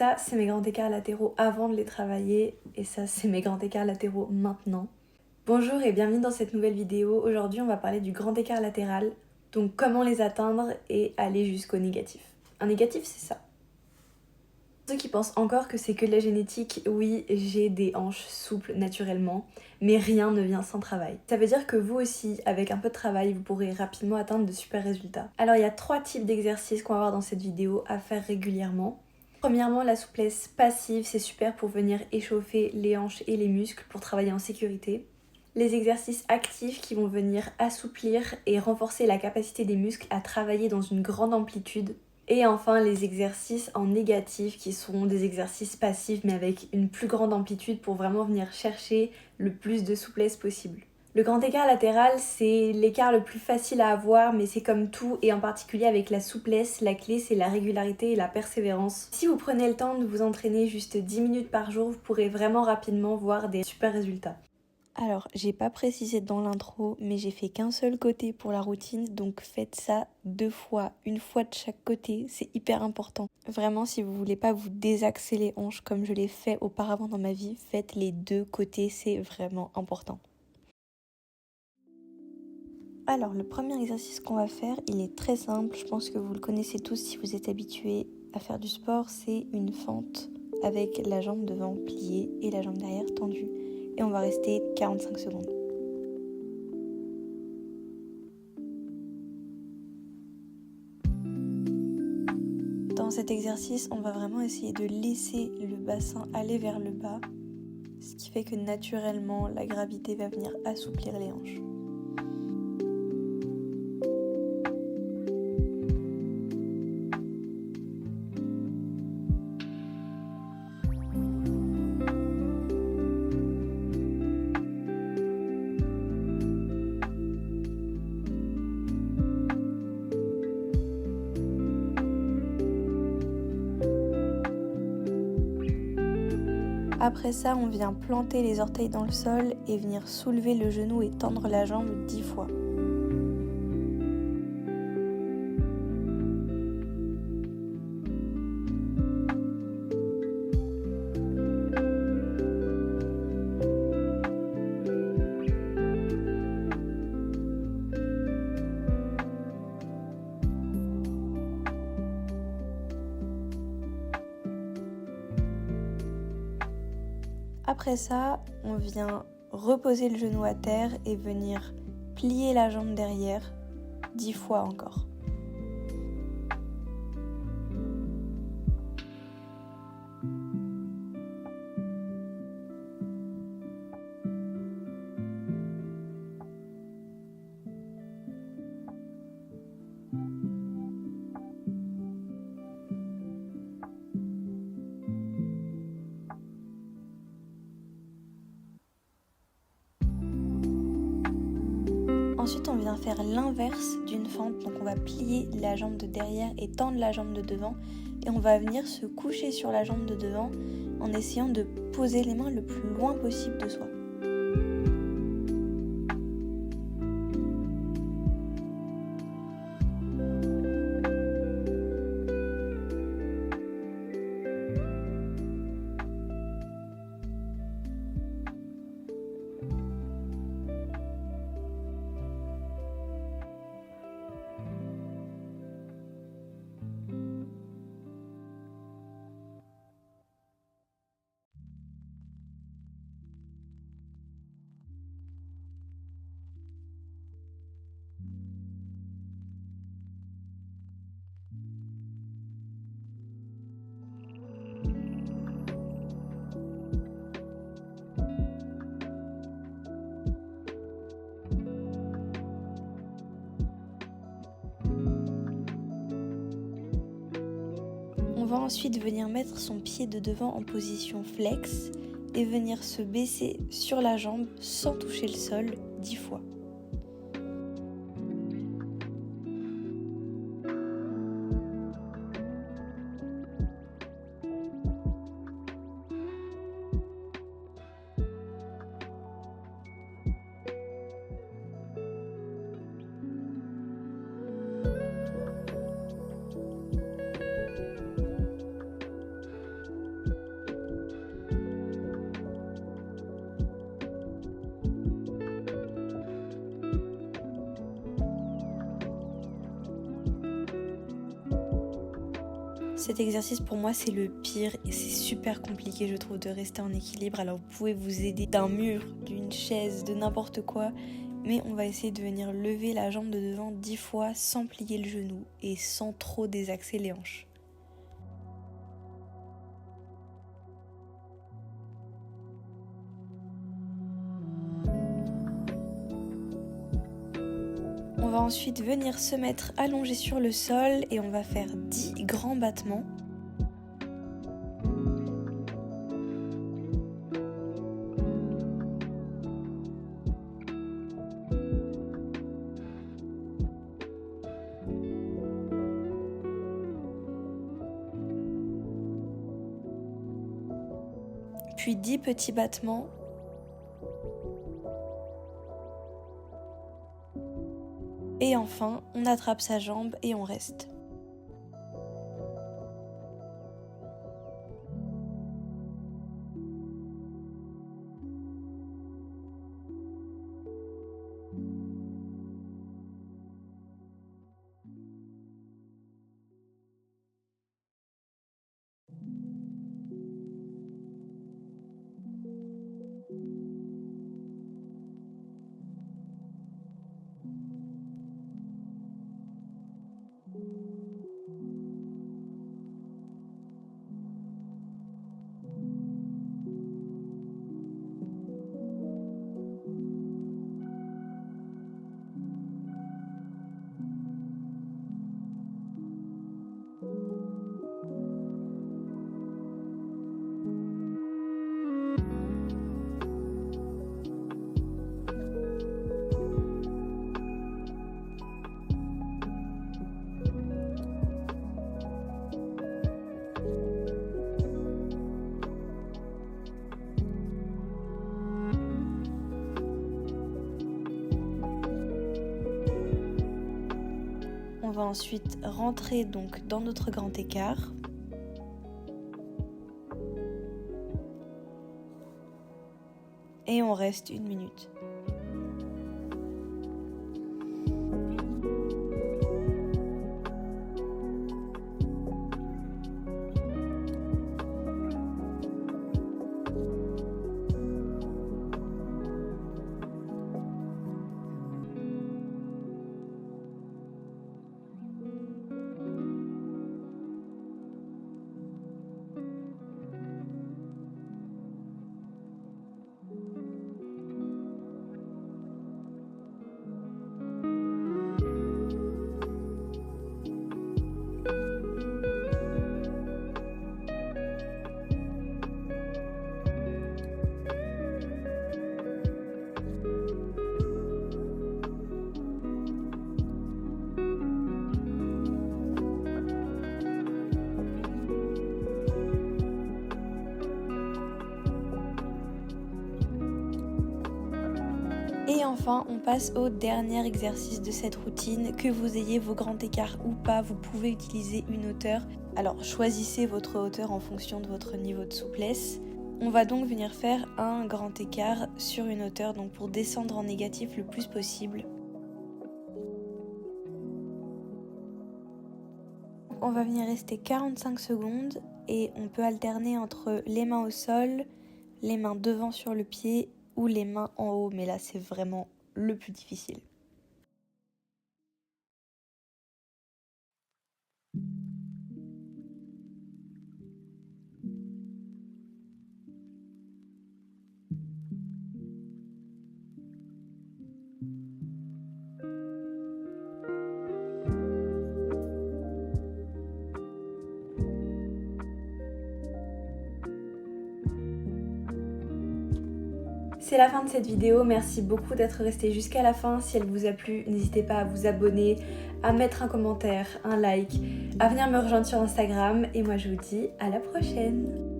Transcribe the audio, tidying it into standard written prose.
Ça, c'est mes grands écarts latéraux avant de les travailler, et ça, c'est mes grands écarts latéraux maintenant. Bonjour et bienvenue dans cette nouvelle vidéo. Aujourd'hui, on va parler du grand écart latéral, donc comment les atteindre et aller jusqu'au négatif. Un négatif, c'est ça. Ceux qui pensent encore que c'est que de la génétique, oui, j'ai des hanches souples naturellement, mais rien ne vient sans travail. Ça veut dire que vous aussi, avec un peu de travail, vous pourrez rapidement atteindre de super résultats. Alors il y a 3 types d'exercices qu'on va voir dans cette vidéo à faire régulièrement. Premièrement, la souplesse passive, c'est super pour venir échauffer les hanches et les muscles pour travailler en sécurité. Les exercices actifs qui vont venir assouplir et renforcer la capacité des muscles à travailler dans une grande amplitude. Et enfin, les exercices en négatif qui sont des exercices passifs mais avec une plus grande amplitude pour vraiment venir chercher le plus de souplesse possible. Le grand écart latéral, c'est l'écart le plus facile à avoir, mais c'est comme tout, et en particulier avec la souplesse, la clé c'est la régularité et la persévérance. Si vous prenez le temps de vous entraîner juste 10 minutes par jour, vous pourrez vraiment rapidement voir des super résultats. Alors, j'ai pas précisé dans l'intro, mais j'ai fait qu'un seul côté pour la routine, donc faites ça 2 fois, une fois de chaque côté, c'est hyper important. Vraiment, si vous voulez pas vous désaxer les hanches comme je l'ai fait auparavant dans ma vie, faites les 2 côtés, c'est vraiment important. Alors, le premier exercice qu'on va faire, il est très simple, je pense que vous le connaissez tous si vous êtes habitués à faire du sport, c'est une fente avec la jambe devant pliée et la jambe derrière tendue. Et on va rester 45 secondes. Dans cet exercice, on va vraiment essayer de laisser le bassin aller vers le bas, ce qui fait que naturellement, la gravité va venir assouplir les hanches. Après ça, on vient planter les orteils dans le sol et venir soulever le genou et tendre la jambe 10 fois. Après ça, on vient reposer le genou à terre et venir plier la jambe derrière 10 fois encore. Ensuite, on vient faire l'inverse d'une fente, donc on va plier la jambe de derrière et tendre la jambe de devant, et on va venir se coucher sur la jambe de devant en essayant de poser les mains le plus loin possible de soi. On va ensuite venir mettre son pied de devant en position flex et venir se baisser sur la jambe sans toucher le sol 10 fois. Cet exercice pour moi c'est le pire et c'est super compliqué je trouve de rester en équilibre. Alors vous pouvez vous aider d'un mur, d'une chaise, de n'importe quoi. Mais on va essayer de venir lever la jambe de devant 10 fois sans plier le genou et sans trop désaxer les hanches. On va ensuite venir se mettre allongé sur le sol et on va faire 10 grands battements. Puis 10 petits battements. Et enfin, on attrape sa jambe et on reste. On va ensuite rentrer donc dans notre grand écart. Et on reste 1 minute. Et enfin, on passe au dernier exercice de cette routine. Que vous ayez vos grands écarts ou pas, vous pouvez utiliser une hauteur. Alors choisissez votre hauteur en fonction de votre niveau de souplesse. On va donc venir faire un grand écart sur une hauteur, donc pour descendre en négatif le plus possible. On va venir rester 45 secondes et on peut alterner entre les mains au sol, les mains devant sur le pied ou les mains en haut, mais là c'est vraiment le plus difficile. C'est la fin de cette vidéo, merci beaucoup d'être resté jusqu'à la fin. Si elle vous a plu, n'hésitez pas à vous abonner, à mettre un commentaire, un like, à venir me rejoindre sur Instagram. Et moi je vous dis à la prochaine.